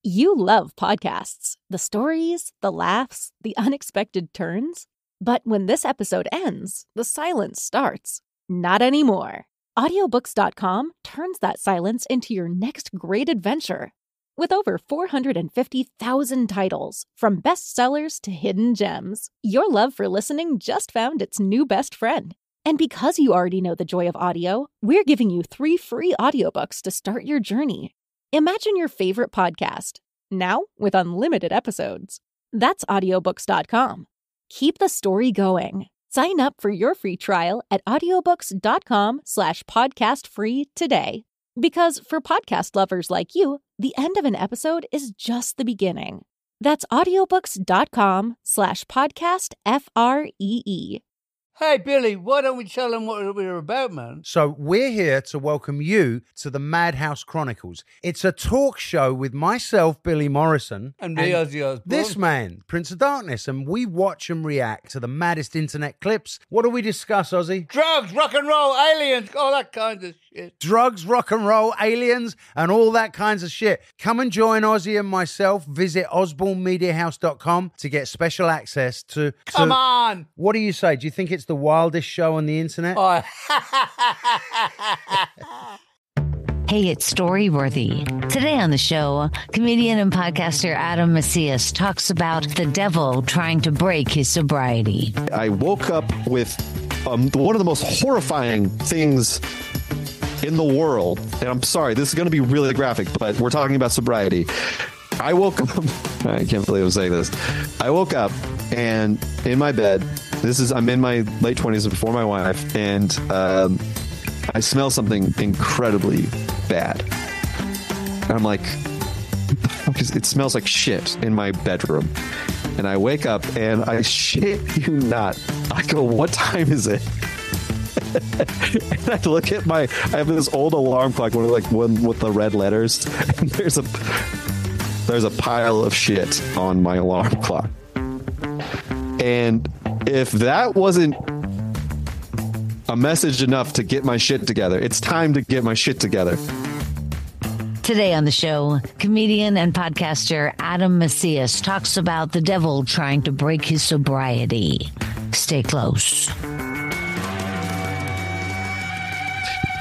You love podcasts, the stories, the laughs, the unexpected turns. But when this episode ends, the silence starts. Not anymore. Audiobooks.com turns that silence into your next great adventure. With over 450,000 titles, from bestsellers to hidden gems, your love for listening just found its new best friend. And because you already know the joy of audio, we're giving you 3 free audiobooks to start your journey. Imagine your favorite podcast, now with unlimited episodes. That's audiobooks.com. Keep the story going. Sign up for your free trial at audiobooks.com/podcastfree today. Because for podcast lovers like you, the end of an episode is just the beginning. That's audiobooks.com/podcastfree. Hey, Billy, why don't we tell them what we're about, man? So we're here to welcome you to the Madhouse Chronicles. It's a talk show with myself, Billy Morrison. And me, Ozzy Osbourne. This man, Prince of Darkness. And we watch and react to the maddest internet clips. What do we discuss, Ozzy? Drugs, rock and roll, aliens, all that kind of shit. Drugs, rock and roll, aliens, and all that kinds of shit. Come and join Ozzy and myself. Visit osbornemediahouse.com to get special access to... Come on! What do you say? Do you think it's the wildest show on the internet? Oh. Hey, it's Storyworthy. Today on the show, comedian and podcaster Adam Macias talks about the devil trying to break his sobriety. I woke up with one of the most horrifying things in the world. And I'm sorry, this is going to be really graphic, but we're talking about sobriety. I woke up. I can't believe I'm saying this. I woke up and in my bed, I'm in my late 20s before my wife, and I smell something incredibly bad. And I'm like, it smells like shit in my bedroom. And I wake up and I shit you not. I go, what time is it? And I look at I have this old alarm clock, one with the red letters, and there's a pile of shit on my alarm clock. And if that wasn't a message enough to get my shit together, it's time to get my shit together. Today on the show, comedian and podcaster Adam Macias talks about the devil trying to break his sobriety. Stay close.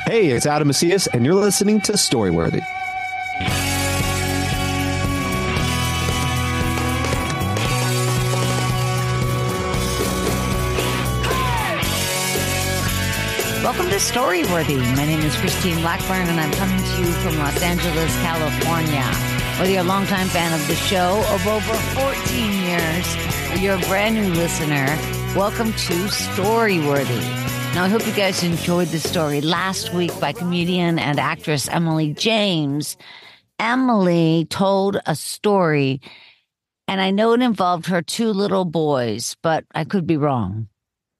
Hey, it's Adam Macias, and you're listening to Storyworthy. Welcome to Storyworthy. My name is Christine Blackburn, and I'm coming to you from Los Angeles, California. Whether you're a longtime fan of the show of over 14 years, or you're a brand new listener, welcome to Storyworthy. Now, I hope you guys enjoyed the story last week by comedian and actress Emily James. Emily told a story, and I know it involved her 2 little boys, but I could be wrong.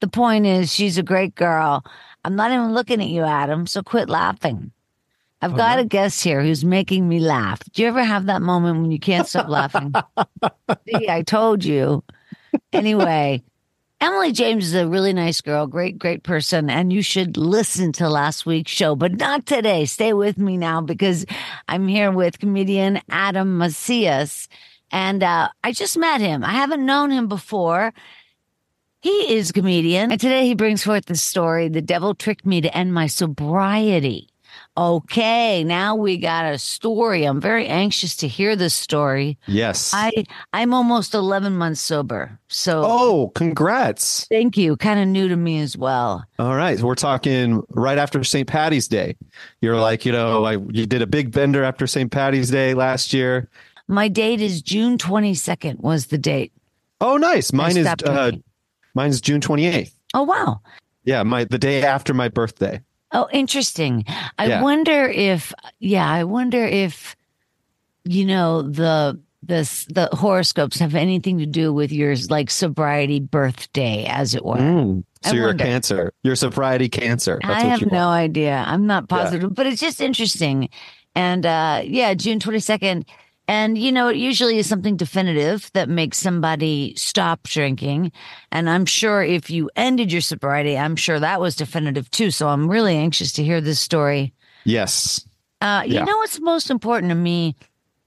The point is, she's a great girl. I'm not even looking at you, Adam, so quit laughing. I've got a guest here who's making me laugh. Do you ever have that moment when you can't stop laughing? See, I told you. Anyway, Emily James is a really nice girl, great person, and you should listen to last week's show, but not today. Stay with me now because I'm here with comedian Adam Macias, and I just met him. I haven't known him before. He is a comedian, and today he brings forth the story, The Devil Tricked Me to End My Sobriety. Okay, now we got a story. I'm very anxious to hear this story. Yes. I'm almost 11 months sober. So oh, congrats. Thank you. Kind of new to me as well. All right. So we're talking right after St. Patty's Day. You're like, you did a big bender after St. Patty's Day last year. My date is June 22nd was the date. Oh, nice. Mine's June 28th. Oh, wow. Yeah, the day after my birthday. Oh, interesting. I wonder if the horoscopes have anything to do with your sobriety birthday, as it were. So you're a Cancer. You're sobriety Cancer. I have no idea. I'm not positive, but it's just interesting. And June 22nd. And, it usually is something definitive that makes somebody stop drinking. And I'm sure if you ended your sobriety, I'm sure that was definitive too. So I'm really anxious to hear this story. Yes. You know what's most important to me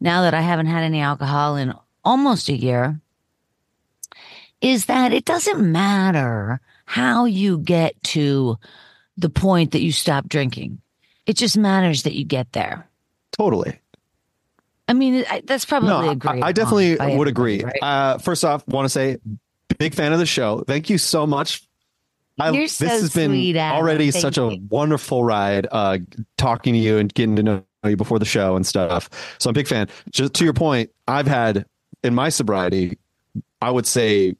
now that I haven't had any alcohol in almost a year, is that it doesn't matter how you get to the point that you stop drinking. It just matters that you get there. Totally. I mean, that's probably agreed. I definitely by would agree. right? First off, want to say, big fan of the show. Thank you so much. You're this so has been sweet, Adam. already Thank such you. a wonderful ride, talking to you and getting to know you before the show and stuff. So I'm a big fan. Just to your point, I've had in my sobriety, I would say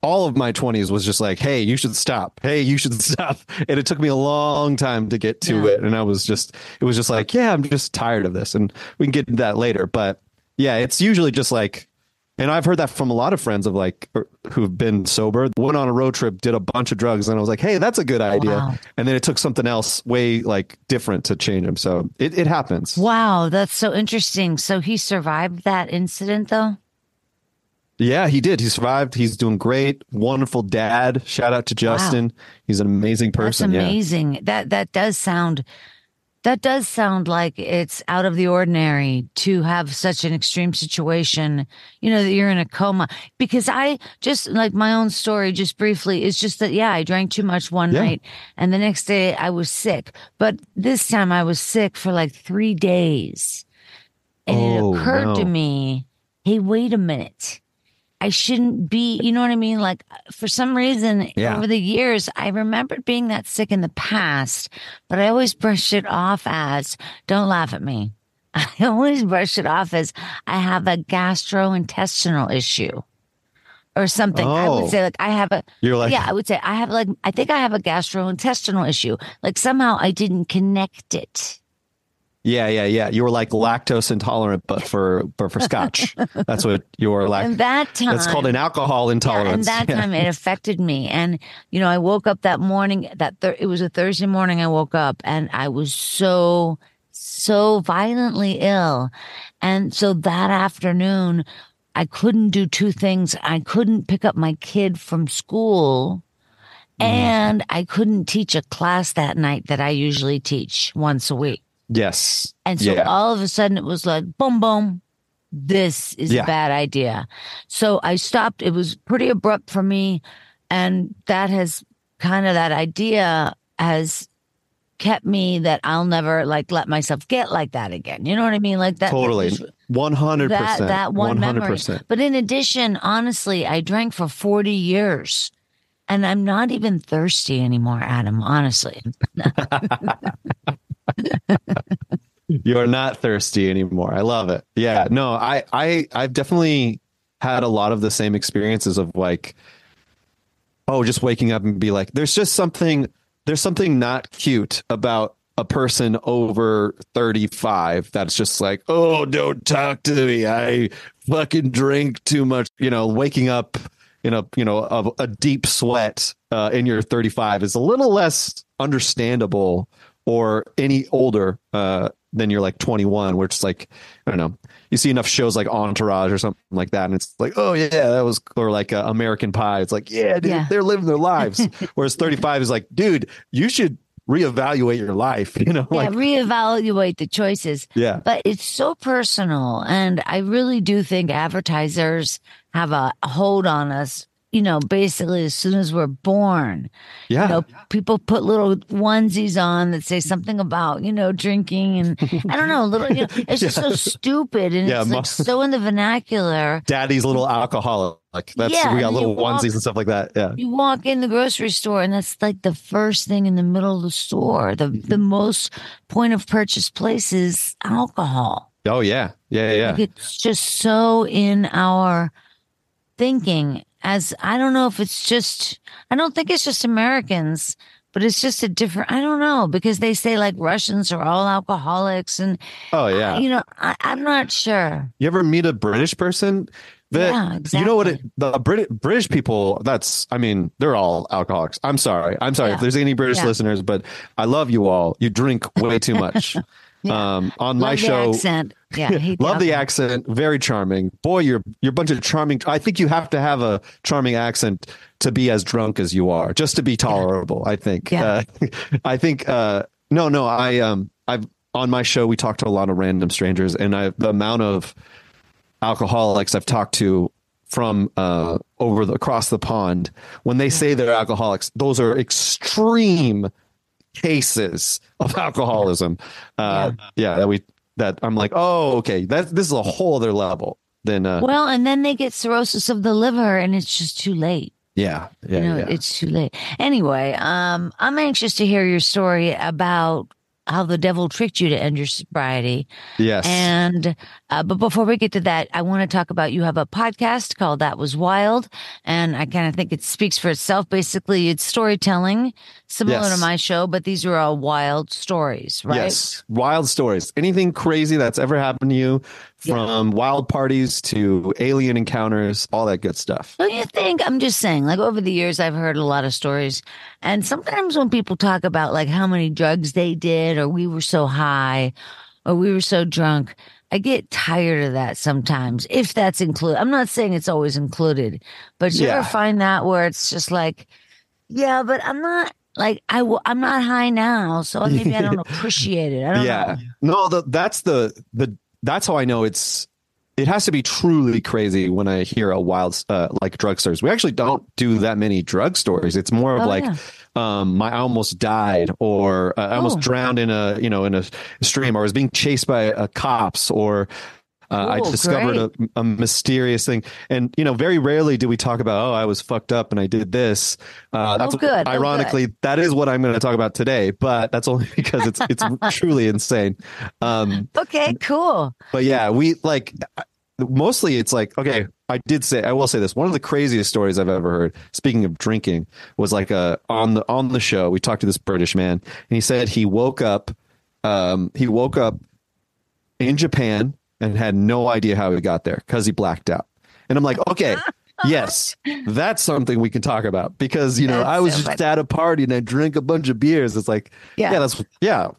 all of my 20s was just like, hey, you should stop. Hey, you should stop. And it took me a long time to get to it. And it was just like, yeah, I'm just tired of this. And we can get into that later. But yeah, it's usually just like, and I've heard that from a lot of friends of like who've been sober, went on a road trip, did a bunch of drugs. And I was like, hey, that's a good idea. Wow. And then it took something else way like different to change him. So it happens. Wow, that's so interesting. So he survived that incident though? Yeah, he did. He survived. He's doing great. Wonderful dad. Shout out to Justin. Wow. He's an amazing person. That's amazing. Yeah. That does sound like it's out of the ordinary to have such an extreme situation, that you're in a coma. Because I just like my own story, just briefly, is just that, I drank too much one night and the next day I was sick. But this time I was sick for like 3 days. And it occurred to me, hey, wait a minute. I shouldn't be, you know what I mean? Like for some reason over the years, I remembered being that sick in the past, but I always brushed it off as, don't laugh at me. I always brushed it off as I have a gastrointestinal issue or something. I would say like I would say I think I have a gastrointestinal issue. Like somehow I didn't connect it. Yeah. You were like lactose intolerant, but for scotch. That's what you were like. And that time, that's called an alcohol intolerance. And that time it affected me. And, I woke up that morning, it was a Thursday morning. I woke up and I was so violently ill. And so that afternoon, I couldn't do two things. I couldn't pick up my kid from school. And I couldn't teach a class that night that I usually teach once a week. Yes. And so all of a sudden it was like, boom, boom, this is a bad idea. So I stopped. It was pretty abrupt for me. And that idea has kept me that I'll never let myself get like that again. You know what I mean? Like that. Totally. 100%. That one 100%. memory. But in addition, honestly, I drank for 40 years. And I'm not even thirsty anymore, Adam, honestly. You're not thirsty anymore. I love it. Yeah, no, I've definitely had a lot of the same experiences of like, just waking up and be like, there's something not cute about a person over 35 that's just like, oh, don't talk to me. I fucking drink too much. Waking up in a deep sweat in your 35 is a little less understandable or any older than you're like 21, where it's like, I don't know, you see enough shows like Entourage or something like that, and it's like, oh yeah, that was, or like American Pie. It's like, yeah, dude, they're living their lives. Whereas 35 is like, dude, you should reevaluate your life. Reevaluate the choices. Yeah, but it's so personal, and I really do think advertisers have a hold on us. Basically as soon as we're born, people put little onesies on that say something about, drinking and I don't know, it's just so stupid. And it's like so in the vernacular. Daddy's little alcoholic. We got little onesies and stuff like that. Yeah. You walk in the grocery store and that's like the first thing in the middle of the store. The most point of purchase place is alcohol. Oh yeah. Yeah. It's just so in our thinking. As I don't know if it's just, I don't think it's just Americans, but it's just a different, I don't know, because they say like Russians are all alcoholics and, I'm not sure. You ever meet a British person? Exactly. You know what? The British people, they're all alcoholics. I'm sorry if there's any British listeners, but I love you all. You drink way too much. On my show, accent. Love the accent. Very charming. Boy, you're a bunch of charming. I think you have to have a charming accent to be as drunk as you are, just to be tolerable. I think. I think. No. on my show, we talk to a lot of random strangers, and the amount of alcoholics I've talked to from across the pond, when they say they're alcoholics, those are extreme cases of alcoholism. That I'm like, oh, okay, this is a whole other level. Then well, and then they get cirrhosis of the liver, and it's just too late. It's too late. Anyway, I'm anxious to hear your story about how the devil tricked you to end your sobriety. Yes. And, but before we get to that, I want to talk about, you have a podcast called That Was Wild. And I kind of think it speaks for itself. Basically, it's storytelling, similar to my show, but these are all wild stories, right? Yes. Wild stories. Anything crazy that's ever happened to you, from wild parties to alien encounters, all that good stuff. Don't you think? I'm just saying, like, over the years, I've heard a lot of stories. And sometimes when people talk about like how many drugs they did, or we were so high, or we were so drunk, I get tired of that sometimes, if that's included. I'm not saying it's always included, but you ever find that where it's just like, yeah, but I'm not like, I'm not high now, so maybe I don't appreciate it. I don't know. No, that's how I know it has to be truly crazy when I hear a wild, like drug stories. We actually don't do that many drug stories. It's more of I almost died, or I almost drowned in a stream, or I was being chased by cops, or I discovered a mysterious thing. And, very rarely do we talk about, I was fucked up and I did this. That's good. Ironically, that is what I'm going to talk about today, but that's only because it's truly insane. Okay, cool. But yeah, we mostly it's like, okay, I will say this. One of the craziest stories I've ever heard, speaking of drinking, was like on the show, we talked to this British man, and he said he woke up in Japan and had no idea how he got there because he blacked out. And I'm like, okay, yes, that's something we can talk about, because, I was just at a party and I drank a bunch of beers. It's like,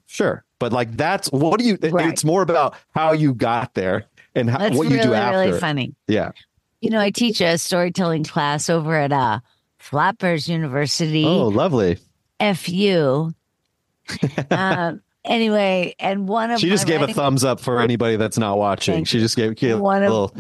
sure. But like, it's more about how you got there and what you do after. That's really funny. Yeah. I teach a storytelling class over at Flappers University. Oh, lovely. FU. Anyway, and she just gave a thumbs up for anybody that's not watching. She just gave a little.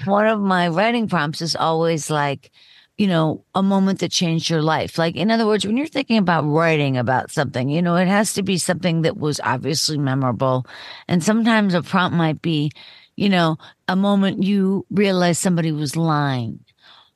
One of my writing prompts is always like, a moment that changed your life. Like, in other words, when you're thinking about writing about something, it has to be something that was obviously memorable. And sometimes a prompt might be, a moment you realized somebody was lying,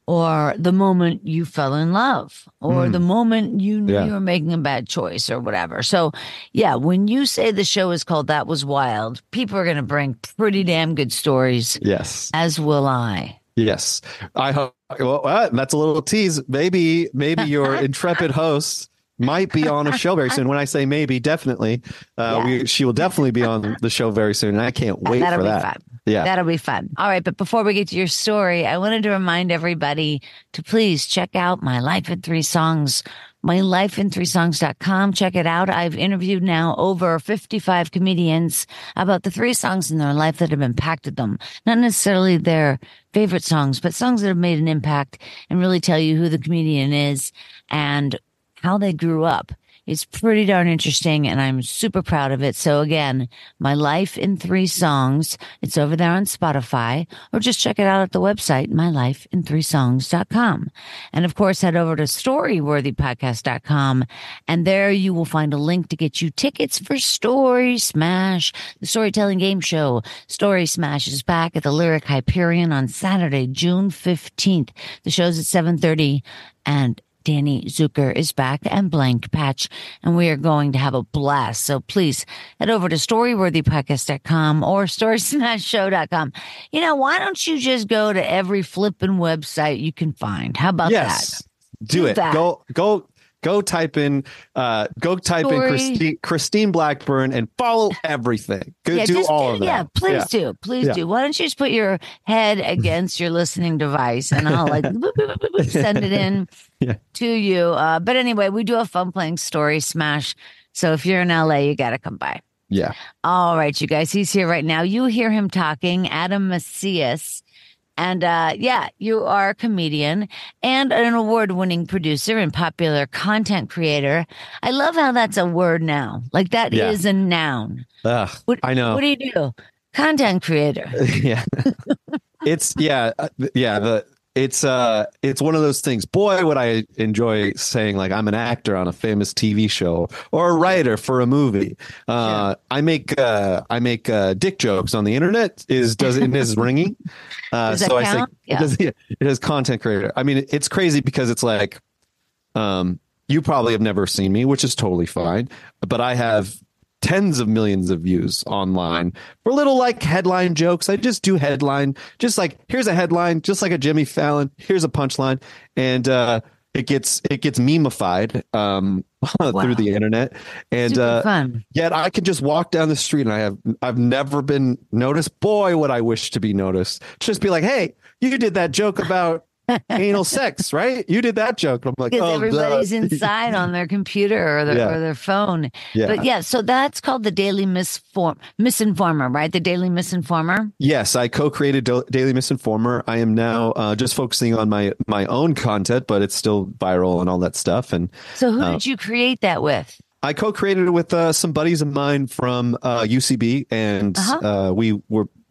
or the moment you fell in love, or the moment you knew you were making a bad choice, or whatever. So, when you say the show is called That Was Wild, people are going to bring pretty damn good stories. Yes. As will I. Yes. I hope. Well, that's a little tease. Maybe your intrepid host might be on a show very soon. When I say maybe, definitely. She will definitely be on the show very soon, and I can't wait for that. Fun. Yeah. That'll be fun. All right. But before we get to your story, I wanted to remind everybody to please check out My Life in 3 Songs, mylifein3songs.com. Check it out. I've interviewed now over 55 comedians about the 3 songs in their life that have impacted them. Not necessarily their favorite songs, but songs that have made an impact, and really tell you who the comedian is and how they grew up. It's pretty darn interesting, and I'm super proud of it. So again, My Life in 3 Songs. It's over there on Spotify, or just check it out at the website, mylifein3songs.com. And of course, head over to storyworthypodcast.com, and there you will find a link to get you tickets for Story Smash, the storytelling game show. Story Smash is back at the Lyric Hyperion on Saturday, June 15th. The show's at 7:30, and Danny Zucker is back, and Blank Patch, and we are going to have a blast. So please head over to storyworthypodcast.com or storysmashshow.com. Why don't you just go to every flipping website you can find? How about that? Do it. That. Go type in Christine Blackburn and follow everything. Do all of that. Yeah, please do. Please do. Why don't you just put your head against your listening device, and I'll send it in to you. But anyway, we do have fun playing Story Smash. So if you're in LA, you got to come by. Yeah. All right, you guys. He's here right now. You hear him talking, Adam Macias. And you are a comedian and an award-winning producer and popular content creator. I love how that's a word now. Like that is a noun. I know. What do you do? Content creator. Yeah. It's it's one of those things. Boy, would I enjoy saying like I'm an actor on a famous TV show or a writer for a movie. I make dick jokes on the internet. Is ringing? Does that count? It is content creator. I mean, it's crazy because it's like, you probably have never seen me, which is totally fine, but I have tens of millions of views online for little like headline jokes. I just do headline, just like here's a headline, just like a Jimmy Fallon. Here's a punchline, and it gets memeified through the internet, and fun. Yet I can just walk down the street and I've never been noticed. Boy, would I wish to be noticed. Just be like, hey, you did that joke about anal sex, right? You did that joke. I'm like, because everybody's inside on their computer or their phone. Yeah. But so that's called the Daily Misinformer, right? The Daily Misinformer. Yes, I co-created Daily Misinformer. I am now just focusing on my own content, but it's still viral and all that stuff. And so who did you create that with? I co-created it with some buddies of mine from UCB, and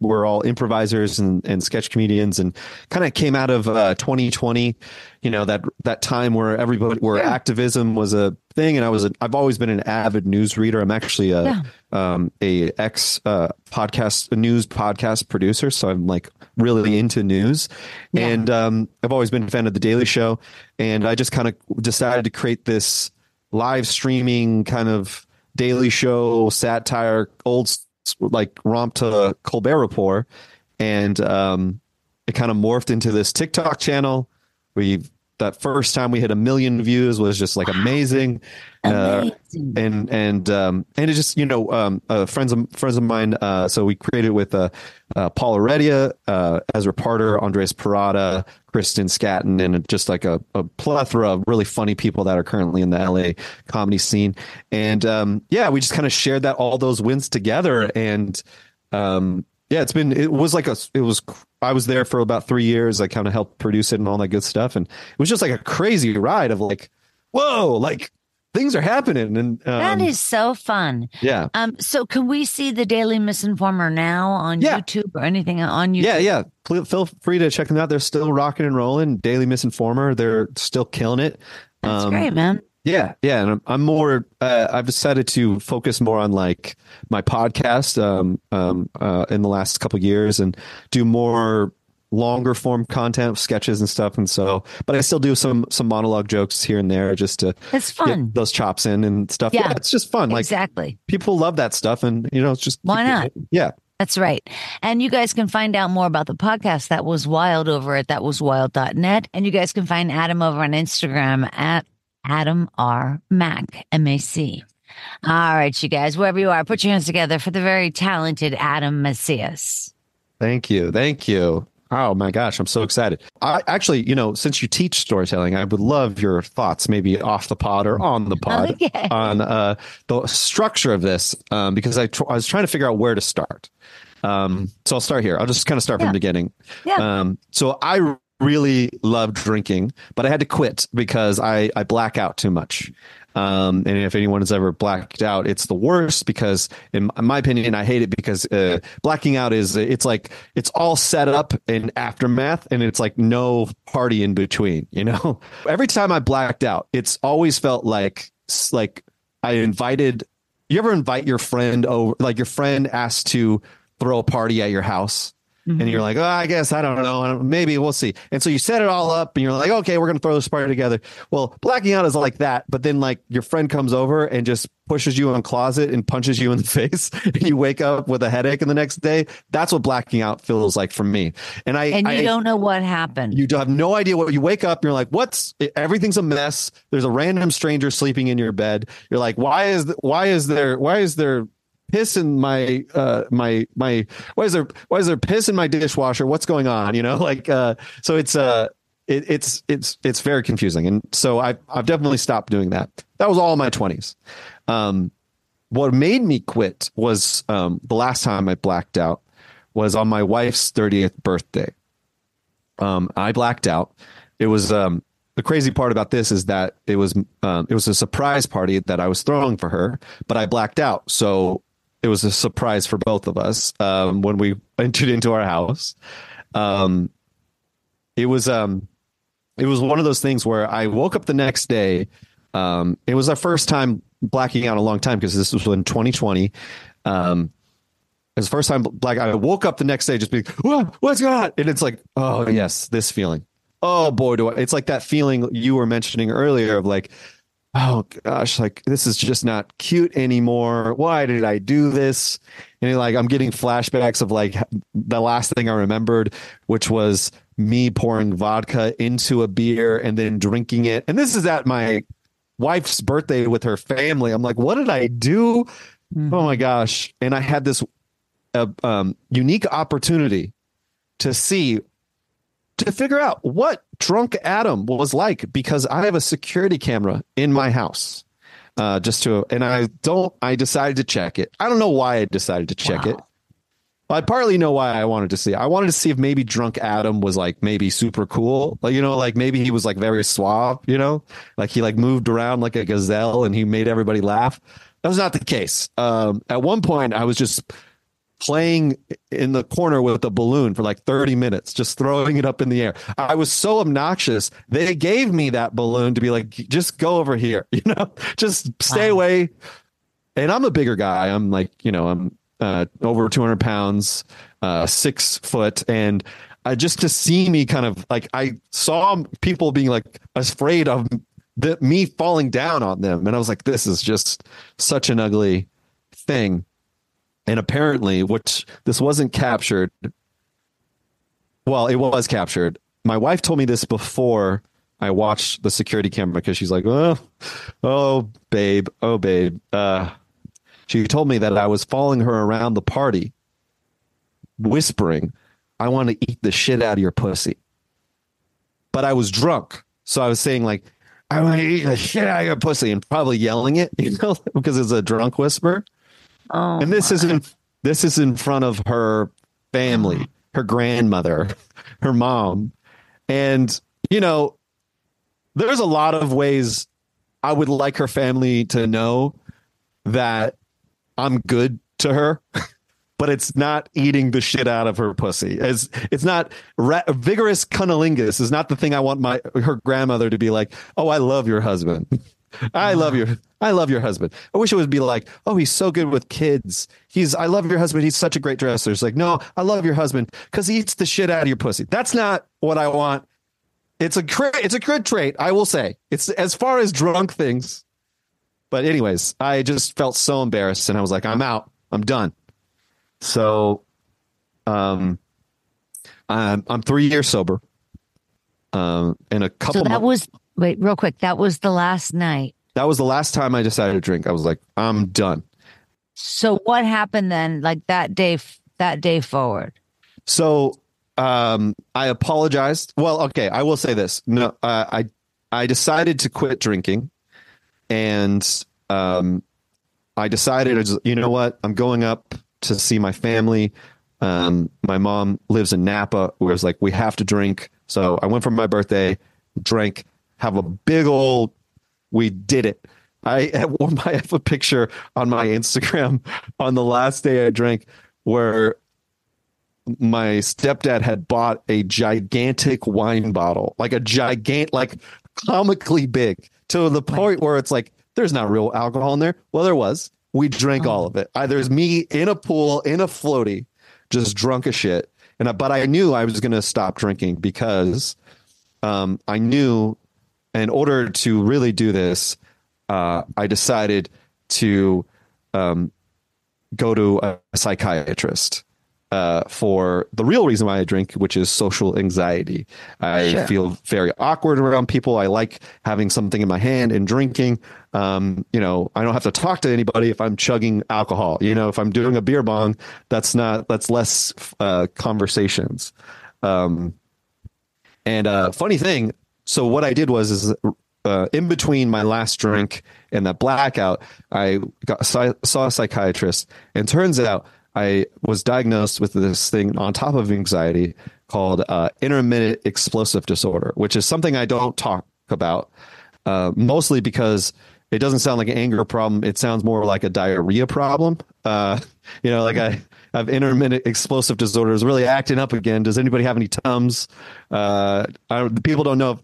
we're all improvisers and sketch comedians, and kind of came out of 2020, that time where activism was a thing, and I've always been an avid news reader. I'm actually a news podcast producer, so I'm like really into news, and I've always been a fan of the Daily Show, and I just kind of decided to create this live streaming kind of Daily Show satire, like romp to Colbert Report, and it kind of morphed into this TikTok channel. That first time we hit 1 million views was just like amazing. And it just friends of mine. So we created with Paul Heredia, Ezra Parter, Andres Parada, Kristen Scatton, and just like a plethora of really funny people that are currently in the LA comedy scene. And we just kind of shared all those wins together. And I was there for about 3 years. I kind of helped produce it and all that good stuff. And it was just like a crazy ride of like, whoa, like things are happening. And that is so fun. Yeah. So can we see the Daily Misinformer now on YouTube or anything on YouTube? Yeah. Feel free to check them out. They're still rocking and rolling. Daily Misinformer. They're still killing it. That's great, man. Yeah. And I'm more, I've decided to focus more on like my podcast in the last couple of years and do more longer form content, sketches and stuff. And so, but I still do some monologue jokes here and there just to it's fun. Get those chops in and stuff. Yeah, it's just fun. Like exactly. People love that stuff, and it's just why not? Yeah. That's right. And you guys can find out more about the podcast That Was Wild over at thatwaswild.net. And you guys can find Adam over on Instagram at Adam R. Mac, M-A-C. All right, you guys, wherever you are, put your hands together for the very talented Adam Macias. Thank you. Oh my gosh, I'm so excited. I actually, since you teach storytelling, I would love your thoughts, maybe off the pod or on the pod, on the structure of this, because I was trying to figure out where to start. So I'll start here. I'll just kind of start from the beginning. Yeah. So I really love drinking, but I had to quit because I black out too much. And if anyone has ever blacked out, it's the worst because in my opinion, I hate it because blacking out it's like it's all set up in aftermath and it's like no party in between, Every time I blacked out, it's always felt like I invited. You ever invite your friend over, like your friend asked to throw a party at your house? And you're like, I guess, I don't know. Maybe we'll see. And so you set it all up and you're like, okay, we're going to throw this party together. Well, blacking out is like that. But then like your friend comes over and just pushes you in a closet and punches you in the face and you wake up with a headache in the next day. That's what blacking out feels like for me. And you don't know what happened. You have no idea what you wake up. And you're like, everything's a mess. There's a random stranger sleeping in your bed. You're like, why is there piss in my why is there piss in my dishwasher? What's going on? So it's very confusing. And so I've definitely stopped doing that. That was all in my 20s. What made me quit was the last time I blacked out was on my wife's 30th birthday. I blacked out. It was the crazy part about this is that it was a surprise party that I was throwing for her, but I blacked out. So it was a surprise for both of us when we entered into our house. It was one of those things where I woke up the next day. It was our first time blacking out in a long time because this was in 2020. It was the first time I woke up the next day just being, what's going on? And it's like, oh yes, this feeling. Oh boy, it's like that feeling you were mentioning earlier of like, oh gosh, like this is just not cute anymore. Why did I do this? And like I'm getting flashbacks of like the last thing I remembered, which was me pouring vodka into a beer and then drinking it. And this is at my wife's birthday with her family. I'm like, what did I do? Mm-hmm. Oh my gosh. And I had this unique opportunity to figure out what drunk Adam was like, because I have a security camera in my house. I decided to check it. I don't know why I decided to check it. I partly know why I wanted to see it. I wanted to see if maybe drunk Adam was like maybe super cool. Like, like maybe he was like very suave, like he like moved around like a gazelle and he made everybody laugh. That was not the case. At one point I was just playing in the corner with a balloon for like 30 minutes, just throwing it up in the air. I was so obnoxious. They gave me that balloon to be like, just go over here, just stay away. And I'm a bigger guy. I'm like, I'm over 200 pounds, 6 foot. And just to see me kind of like, I saw people being like afraid of me falling down on them. And I was like, this is just such an ugly thing. And apparently, which this wasn't captured. Well, it was captured. My wife told me this before I watched the security camera because she's like, oh, babe. She told me that I was following her around the party, whispering, I want to eat the shit out of your pussy. But I was drunk. So I was saying like, I want to eat the shit out of your pussy, and probably yelling it, because it's a drunk whisper. Oh, and this is in front of her family, her grandmother, her mom. And, there's a lot of ways I would like her family to know that I'm good to her, but it's not eating the shit out of her pussy. It's not vigorous cunnilingus is not the thing I want her grandmother to be like, oh, I love your husband. I love your husband. I wish it would be like, oh, he's so good with kids. I love your husband. He's such a great dresser. It's like, no, I love your husband because he eats the shit out of your pussy. That's not what I want. It's a good trait, I will say. It's as far as drunk things. But anyways, I just felt so embarrassed and I was like, I'm out. I'm done. So I'm 3 years sober. And a couple Wait, real quick. That was the last night. That was the last time I decided to drink. I was like, I'm done. So what happened then, like that day forward? So I apologized. Well, okay, I will say this. No, I decided to quit drinking, and I decided, you know what? I'm going up to see my family. My mom lives in Napa, where it's like, we have to drink. So I went for my birthday, drank, have a big old, we did it. I have a picture on my Instagram on the last day I drank where my stepdad had bought a gigantic wine bottle, like comically big, to the point where it's like, there's not real alcohol in there. Well, there was. We drank all of it. There's me in a pool, in a floaty, just drunk as shit. But I knew I was going to stop drinking because I knew in order to really do this, I decided to go to a psychiatrist for the real reason why I drink, which is social anxiety. I feel very awkward around people. I like having something in my hand and drinking. I don't have to talk to anybody if I'm chugging alcohol. If I'm doing a beer bong, that's less conversations. Funny thing. So what I did was in between my last drink and that blackout, I saw a psychiatrist, and turns out I was diagnosed with this thing on top of anxiety called intermittent explosive disorder, which is something I don't talk about, mostly because it doesn't sound like an anger problem. It sounds more like a diarrhea problem. Like I have intermittent explosive disorder is really acting up again. Does anybody have any Tums? People don't know.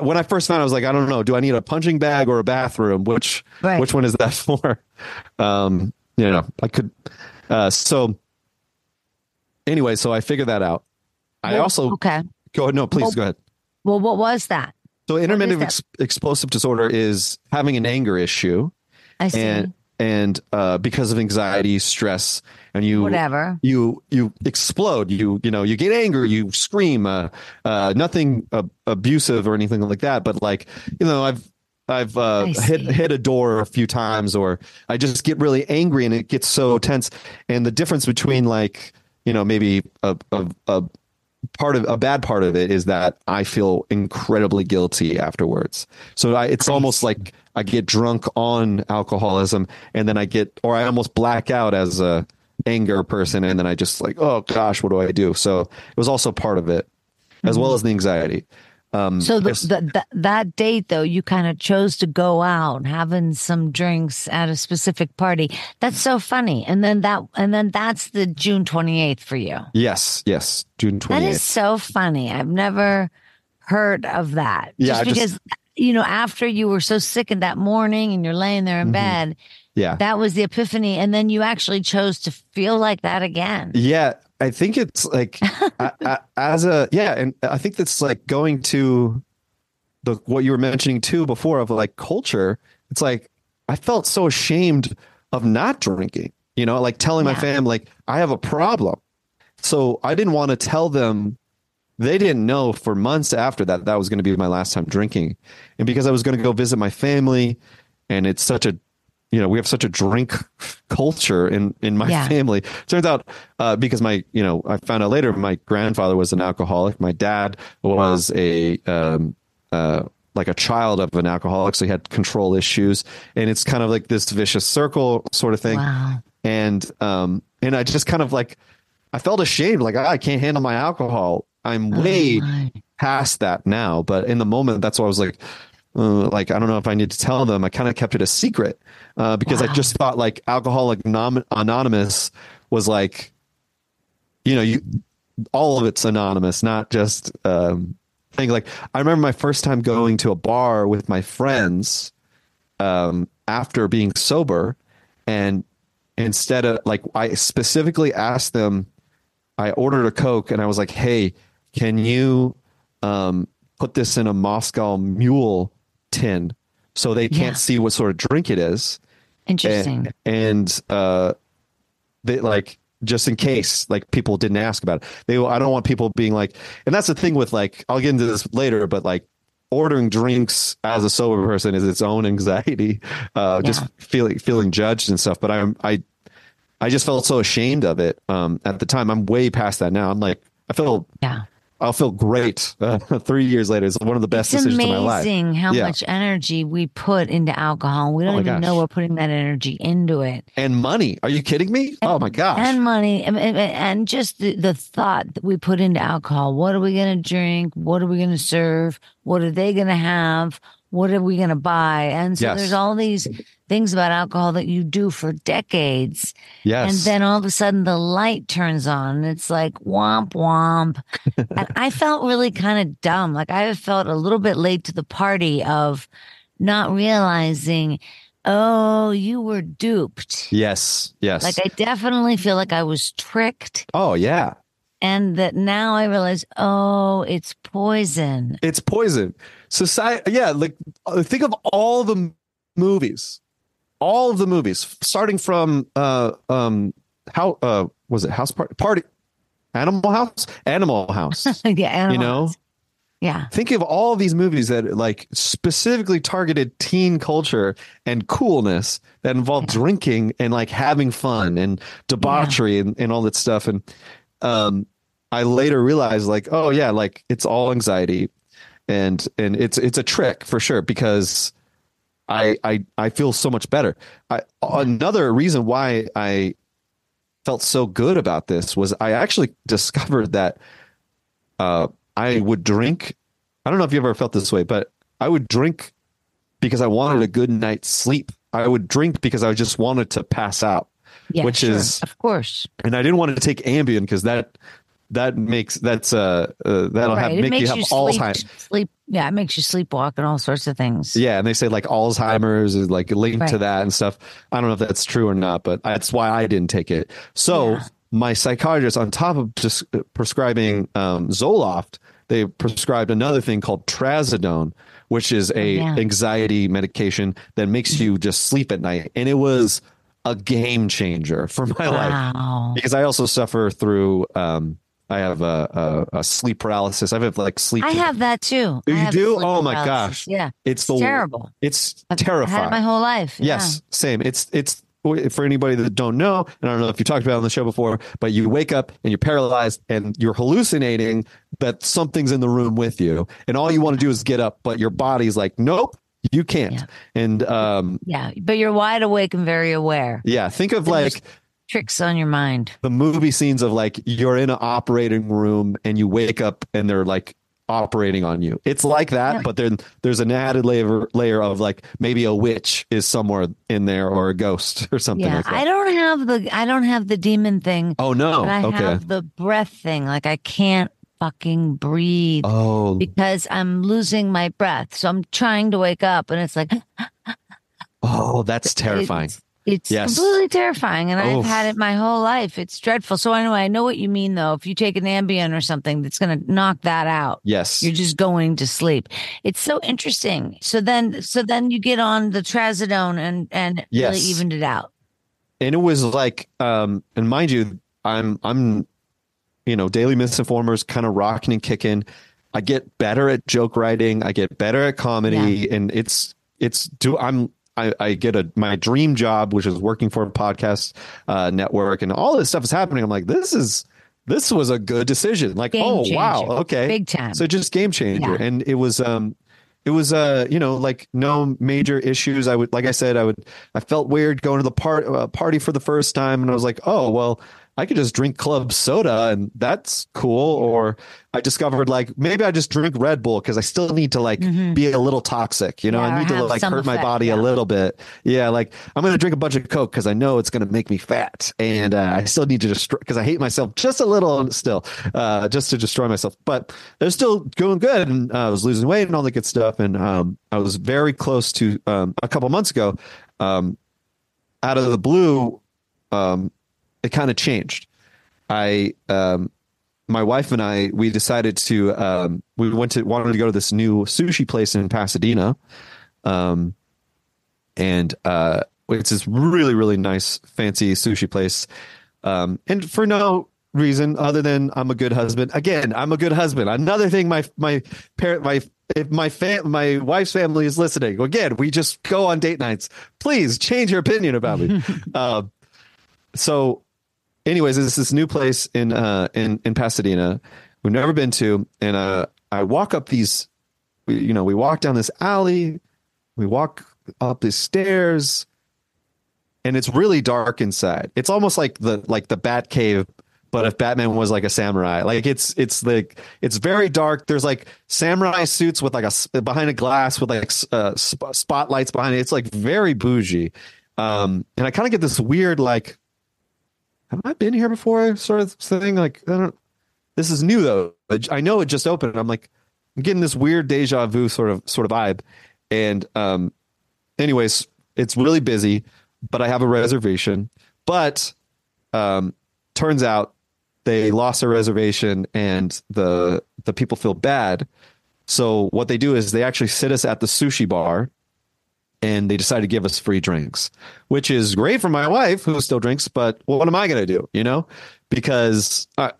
When I first found it, I was like, I don't know. Do I need a punching bag or a bathroom? Which one is that for? I could. So anyway, so I figured that out. I also okay. Go ahead. No, please go ahead. Well, what was that? So intermittent explosive disorder is having an anger issue. I see. And because of anxiety, stress, and you explode. You get angry, you scream. Nothing abusive or anything like that, but I've hit a door a few times, or I just get really angry and it gets so tense. And the difference between maybe a bad part of it is that I feel incredibly guilty afterwards. So it's almost like I get drunk on alcoholism, and then I almost black out as a anger person, and then I just oh gosh, what do I do? So it was also part of it, as well as the anxiety. So that date, though, you kind of chose to go out having some drinks at a specific party. That's so funny. And then that's the June 28th for you. Yes, June 28th. That is so funny. I've never heard of that. Yeah, because after you were so sick in that morning and you're laying there in bed, that was the epiphany, and then you actually chose to feel like that again. Yeah. I think it's and I think that's going to what you were mentioning too before of culture. It's I felt so ashamed of not drinking, telling my family, I have a problem. So I didn't want to tell them. They didn't know for months after that was going to be my last time drinking. And because I was going to go visit my family, and it's such a we have such a drink culture in my family. Turns out, because I found out later, my grandfather was an alcoholic. My dad was a child of an alcoholic, so he had control issues, and it's kind of like this vicious circle sort of thing. Wow. And I just kind of I felt ashamed, I can't handle my alcohol. I'm way past that now, but in the moment, that's why I was I don't know if I need to tell them. I kind of kept it a secret because I just thought Alcoholics Anonymous was all of it's anonymous, not just thing. I remember my first time going to a bar with my friends after being sober, and instead of I specifically asked them, I ordered a Coke and I was like, hey, can you put this in a Moscow Mule tin so they can't see what sort of drink it is. Interesting. And they just in case people didn't ask about it. I don't want people being and that's the thing with I'll get into this later, but ordering drinks as a sober person is its own anxiety, just feeling judged and stuff. But I just felt so ashamed of it at the time. I'm way past that now. I'm I'll feel great 3 years later. It's one of the best decisions of my life. It's amazing how much energy we put into alcohol. We don't even know we're putting that energy into it. And money. Are you kidding me? Oh, my gosh. And money. And just the thought that we put into alcohol. What are we going to drink? What are we going to serve? What are they going to have? What are we going to buy? And so there's all these things about alcohol that you do for decades. Yes. And then all of a sudden the light turns on and it's womp womp. And I felt really kind of dumb. I felt a little bit late to the party of not realizing, oh, you were duped. Yes. Yes. I definitely feel like I was tricked. Oh, yeah. And that now I realize, oh, it's poison. It's poison. Society. Yeah. Think of all the movies, starting from, how, was it House Party, Animal House? Animal House. Yeah. Animal House. Yeah. Think of all these movies that specifically targeted teen culture and coolness that involved drinking and having fun and debauchery and all that stuff. And, I later realized oh yeah, it's all anxiety and it's a trick for sure, because I feel so much better. Another reason why I felt so good about this was I actually discovered that I would drink. I don't know if you ever felt this way, but I would drink because I wanted a good night's sleep. I would drink because I just wanted to pass out, Yeah, which sure, is, of course. and I didn't want to take Ambien because that'll Right. It make you makes have you Alzheimer's. Yeah, it makes you sleepwalk and all sorts of things. Yeah, and they say like Alzheimer's is like linked to Right. that and stuff. I don't know if that's true or not, but that's why I didn't take it. So Yeah. my psychiatrist, on top of just prescribing Zoloft, they prescribed another thing called trazodone, which is a Yeah. anxiety medication that makes you just sleep at night. And it was a game changer for my life Wow. because I also suffer through I have a sleep paralysis. I have like sleep. I have that too. You I have do? sleep Oh my paralysis. gosh. Yeah. It's terrible. It's I've terrifying. had it my whole life. Yeah. Yes, same. It's for anybody that don't know, and I don't know if you talked about it on the show before, but you wake up and you're paralyzed and you're hallucinating that something's in the room with you, and all you want to do is get up, but your body's like, nope, you can't. Yeah. And Yeah, but you're wide awake and very aware. yeah, think of There's like tricks on your mind. the movie scenes of like you're in an operating room and you wake up and they're like operating on you. It's like that, Yeah. but then there's an added layer of like maybe a witch is somewhere in there or a ghost or something Yeah, like that. I don't have the demon thing. Oh no. But I Okay. have the breath thing. Like I can't fucking breathe Oh, because I'm losing my breath. So I'm trying to wake up and it's like that's terrifying. It's Yes. completely terrifying, and I've Oof. had it my whole life. It's dreadful. So anyway, I know what you mean, though. If you take an Ambien or something, that's going to knock that out. Yes. You're just going to sleep. It's so interesting. So then you get on the trazodone and Yes. really evened it out. And it was like, and mind you, I'm, Daily Misinformers kind of rocking and kicking. I get better at joke writing. I get better at comedy, and I get my dream job, which is working for a podcast network, and all this stuff is happening. I'm like, this was a good decision. Like, Game oh changer. wow, okay, Big time. So just game changer, Yeah. and it was like no major issues. I felt weird going to the party for the first time, and I was like, oh well, I could just drink club soda and that's cool. Or I discovered like maybe I just drink Red Bull because I still need to like be a little toxic, Yeah, I or need to have like some hurt my effect, body a yeah. little bit. Yeah, like I'm going to drink a bunch of Coke because I know it's going to make me fat, and I still need to destroy because I hate myself just a little still, just to destroy myself. But they're still going good, and I was losing weight and all that good stuff. And I was very close to a couple months ago, out of the blue, it kind of changed. My wife and I, we decided to, wanted to go to this new sushi place in Pasadena. And it's this really, really nice, fancy sushi place. And for no reason other than I'm a good husband. Again, I'm a good husband. Another thing, my wife's family is listening. Again, we just go on date nights. Please change your opinion about me. So anyways, it's this new place in Pasadena we've never been to. And I walk up we walk down this alley, we walk up these stairs, and it's really dark inside. It's almost like the Bat Cave, but if Batman was like a samurai. Like it's very dark. There's like samurai suits with like behind a glass with like spotlights behind it. It's like very bougie. And I kind of get this weird like, have I been here before sort of thing? Like, this is new though. I know it just opened. I'm like, I'm getting this weird deja vu sort of vibe. And anyways, it's really busy, but I have a reservation. But turns out they lost their reservation and the people feel bad. So what they do is they actually sit us at the sushi bar, and they decide to give us free drinks, which is great for my wife who still drinks. But what am I going to do? Because I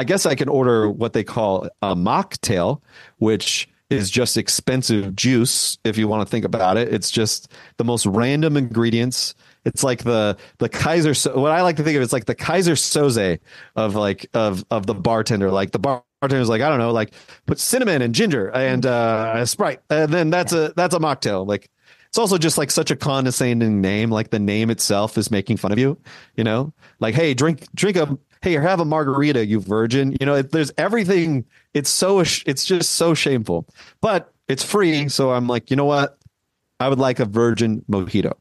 guess I can order what they call a mocktail, which is just expensive juice. If you want to think about it, it's just the most random ingredients. It's like the Kaiser. What I like to think of, it's like the Kaiser Soze of the bartender. Like the bartender's like, I don't know, like put cinnamon and ginger and a Sprite, and then that's a mocktail. Like, It's also just like such a condescending name. Like the name itself is making fun of you, you know, like, hey, drink hey, have a margarita, you virgin. You know, there's everything. It's just so shameful, but it's free. So I'm like, you know what? I would like a virgin mojito.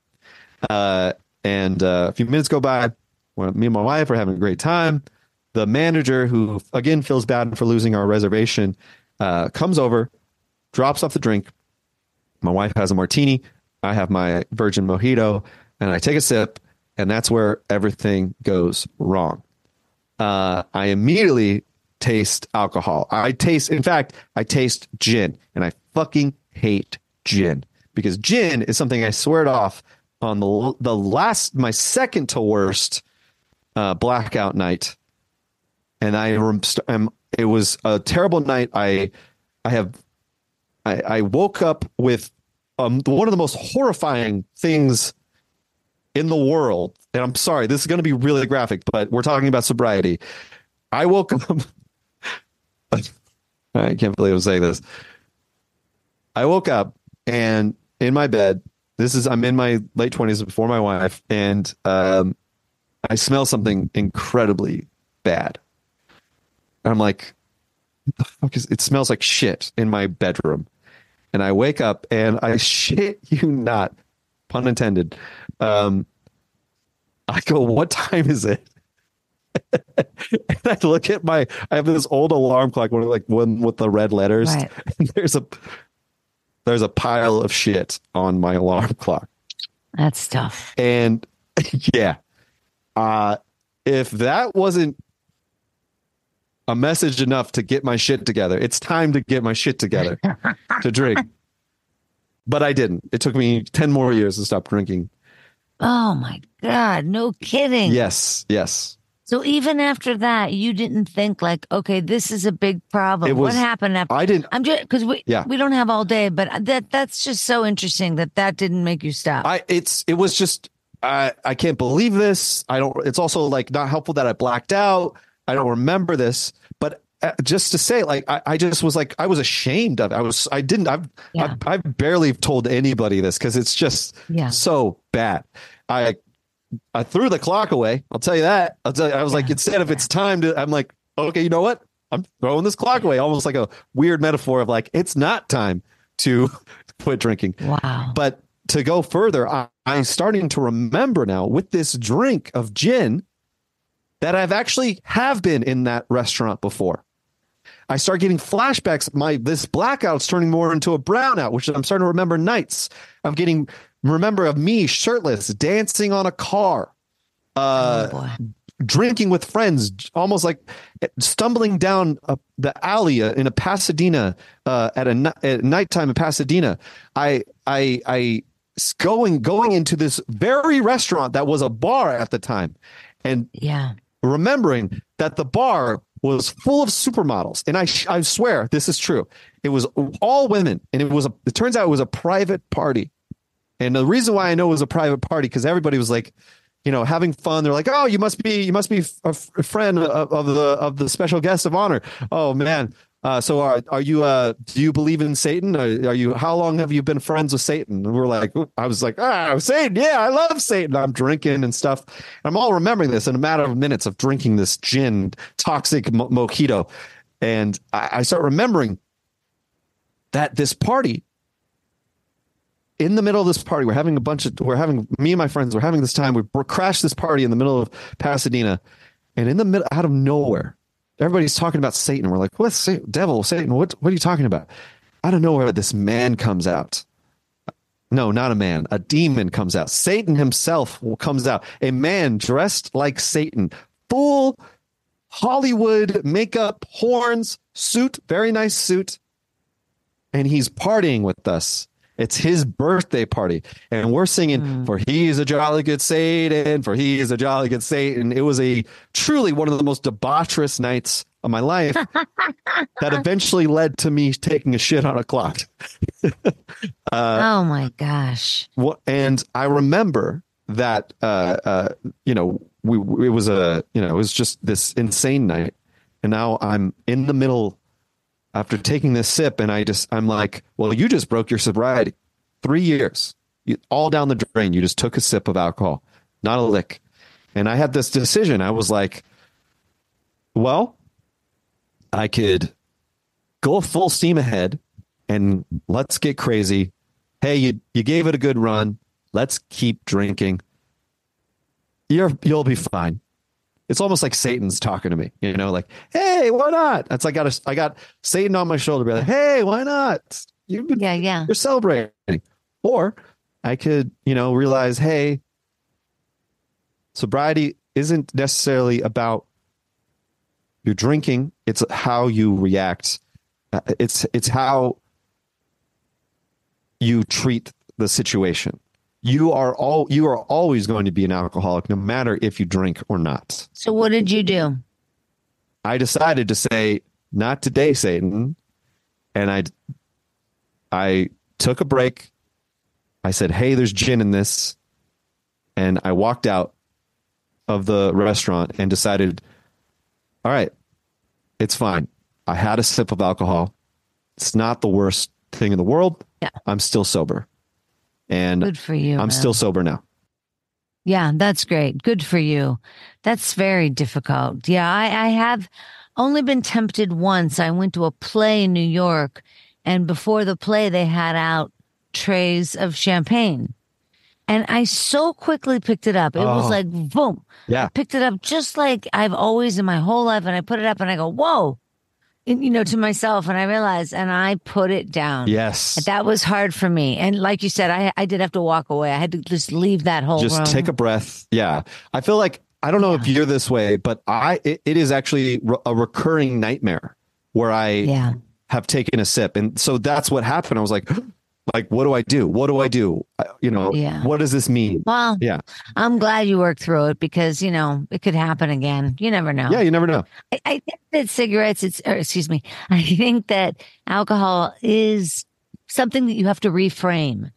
And a few minutes go by when me and my wife are having a great time. The manager, who again feels bad for losing our reservation, comes over, drops off the drink. My wife has a martini. I have my virgin mojito, and I take a sip, and that's where everything goes wrong. I immediately taste alcohol. I taste gin, and I fucking hate gin because gin is something I sweared off on my second to worst blackout night, and it was a terrible night. I woke up with one of the most horrifying things in the world. And I'm sorry, this is going to be really graphic, but we're talking about sobriety. I woke up. I can't believe I'm saying this. I woke up and in my bed, I'm in my late 20s before my wife, and I smell something incredibly bad. And I'm like, what the fuck it smells like shit in my bedroom. And I wake up and I shit you not, pun intended. I go, what time is it? And I look at I have this old alarm clock, one with the red letters. Right. And there's a pile of shit on my alarm clock. That's tough. And yeah, if that wasn't a message enough to get my shit together, it's time to get my shit together to drink. But I didn't. It took me 10 more years to stop drinking. Oh my God. No kidding. Yes. So even after that, you didn't think like, okay, this is a big problem. What happened after? I didn't. I'm just because we don't have all day, but that's just so interesting that didn't make you stop. It was just I can't believe this. It's also like not helpful that I blacked out. I don't remember this, but just to say, like, I just was like, I was ashamed of it. I've barely told anybody this because it's just so bad. I threw the clock away. I'll tell you that. I was like, instead of it's time to, I'm like, okay, you know what? I'm throwing this clock away. Almost like a weird metaphor of like, it's not time to quit drinking. Wow. But to go further, I'm starting to remember now with this drink of gin that I've actually have been in that restaurant before. I start getting flashbacks. This blackout's turning more into a brownout, which I'm starting to remember nights. Remember of me shirtless, dancing on a car, drinking with friends, almost like stumbling down the alley in a Pasadena at nighttime in Pasadena. I going into this very restaurant that was a bar at the time, and remembering that the bar was full of supermodels, and I swear this is true. It was all women, and it turns out it was a private party. And the reason why I know it was a private party because everybody was like, you know, having fun. They're like, oh, you must be a friend of the special guest of honor. Oh man. So are you do you believe in Satan? How long have you been friends with Satan? And I was like, Satan. Yeah, I love Satan. I'm drinking and stuff. I'm all remembering this in a matter of minutes of drinking this gin toxic mojito. And I start remembering that this party, in the middle of this party, me and my friends, we're having this time. We crashed this party in the middle of Pasadena, and in the middle, out of nowhere, everybody's talking about Satan. We're like, what's Satan? Devil, Satan? What are you talking about? Out of nowhere, this man comes out. No, not a man. A demon comes out. Satan himself comes out. A man dressed like Satan, full Hollywood makeup, horns, suit, very nice suit, and he's partying with us. It's his birthday party, and we're singing "For He Is a Jolly Good Satan, for He Is a Jolly Good Satan." It was truly one of the most debaucherous nights of my life that eventually led to me taking a shit on a clock. Oh my gosh! And I remember that it was just this insane night, and now I'm in the middle. After taking this sip, and I'm like, well, you just broke your sobriety. 3 years. all down the drain. You just took a sip of alcohol, not a lick. And I had this decision. I was like, well, I could go full steam ahead and let's get crazy. Hey, you gave it a good run. Let's keep drinking. You'll be fine. It's almost like Satan's talking to me, like, hey, why not? That's like I got Satan on my shoulder, be like, hey, why not? You're celebrating. Or I could, realize, hey, sobriety isn't necessarily about your drinking. It's how you react. It's how you treat the situation. You are always going to be an alcoholic, no matter if you drink or not. So what did you do? I decided to say, not today, Satan. And I took a break. I said, hey, there's gin in this. And I walked out of the restaurant and decided, all right, it's fine. I had a sip of alcohol. It's not the worst thing in the world. Yeah. I'm still sober. And good for you. I'm still sober now. Yeah, that's great. Good for you. That's very difficult. Yeah, I have only been tempted once. I went to a play in New York, and before the play, they had out trays of champagne. And I so quickly picked it up. It was like, boom. Yeah. I picked it up just like I've always in my whole life. And I put it up and I go, whoa. And, to myself, and I realized, and I put it down. Yes. That was hard for me. And like you said, I did have to walk away. I had to just leave that whole room. Take a breath. Yeah. I feel like, I don't know if you're this way, but it is actually a recurring nightmare where I have taken a sip. And so that's what happened. I was like, what do I do? What do I do? What does this mean? Well, I'm glad you worked through it because, it could happen again. You never know. Yeah, you never know. I think that I think that alcohol is something that you have to reframe.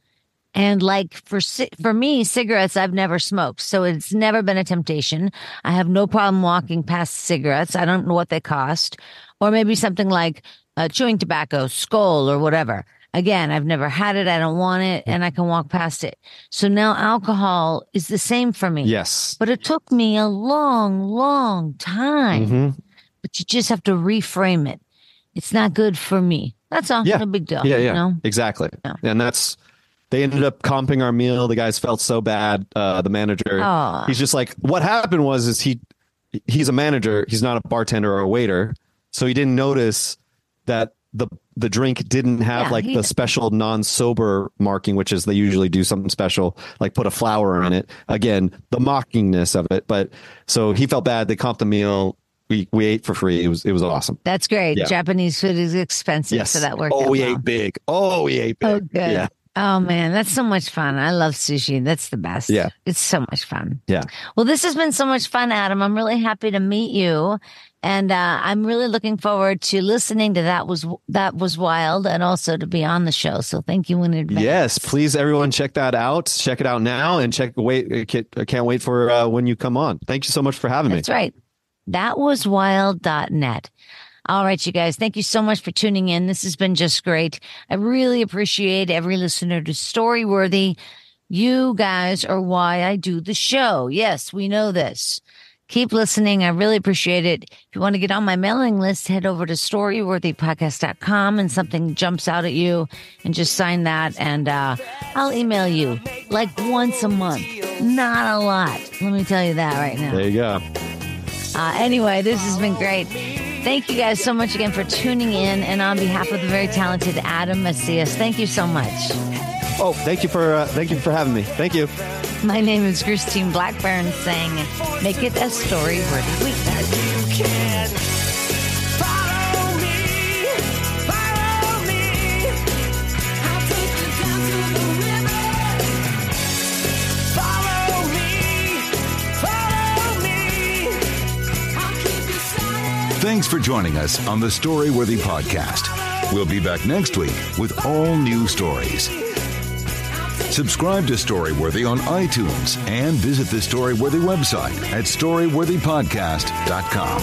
And like for me, cigarettes, I've never smoked. So it's never been a temptation. I have no problem walking past cigarettes. I don't know what they cost. Or maybe something like chewing tobacco, Skoal or whatever. Again, I've never had it. I don't want it. And I can walk past it. So now alcohol is the same for me. Yes. But it took me a long, long time. Mm-hmm. But you just have to reframe it. It's not good for me. That's all. No big deal. Yeah. Exactly. No. And they ended up comping our meal. The guys felt so bad. The manager, he's just like, what happened was he's a manager. He's not a bartender or a waiter. So he didn't notice that the drink didn't have the special non-sober marking, which is they usually do something special, like put a flower in it. Again, the mockingness of it. But so he felt bad. They comped the meal. We ate for free. It was awesome. That's great. Yeah. Japanese food is expensive, so that worked out we ate big. Oh, good. Yeah. Oh, man, that's so much fun. I love sushi. That's the best. Yeah. It's so much fun. Yeah. Well, this has been so much fun, Adam. I'm really happy to meet you. And I'm really looking forward to listening to That Was Wild and also to be on the show. So thank you in advance. Yes, please, everyone, check that out. Check it out now and I can't wait for when you come on. Thank you so much for having me. That's right. Thatwaswild.net. All right, you guys, thank you so much for tuning in. This has been just great. I really appreciate every listener to Storyworthy. You guys are why I do the show. Yes, we know this. Keep listening. I really appreciate it. If you want to get on my mailing list, head over to storyworthypodcast.com and something jumps out at you and just sign that. And I'll email you like once a month. Not a lot. Let me tell you that right now. There you go. Anyway, this has been great. Thank you guys so much again for tuning in. And on behalf of the very talented Adam Macias, thank you so much. Oh, thank you for having me. Thank you. My name is Christine Blackburn saying, make it a story-worthy week. You can follow me. I'll take you down to the river. Follow me. I'll keep you silent. Thanks for joining us on the Storyworthy Podcast. We'll be back next week with all new stories. Subscribe to Storyworthy on iTunes and visit the Storyworthy website at storyworthypodcast.com.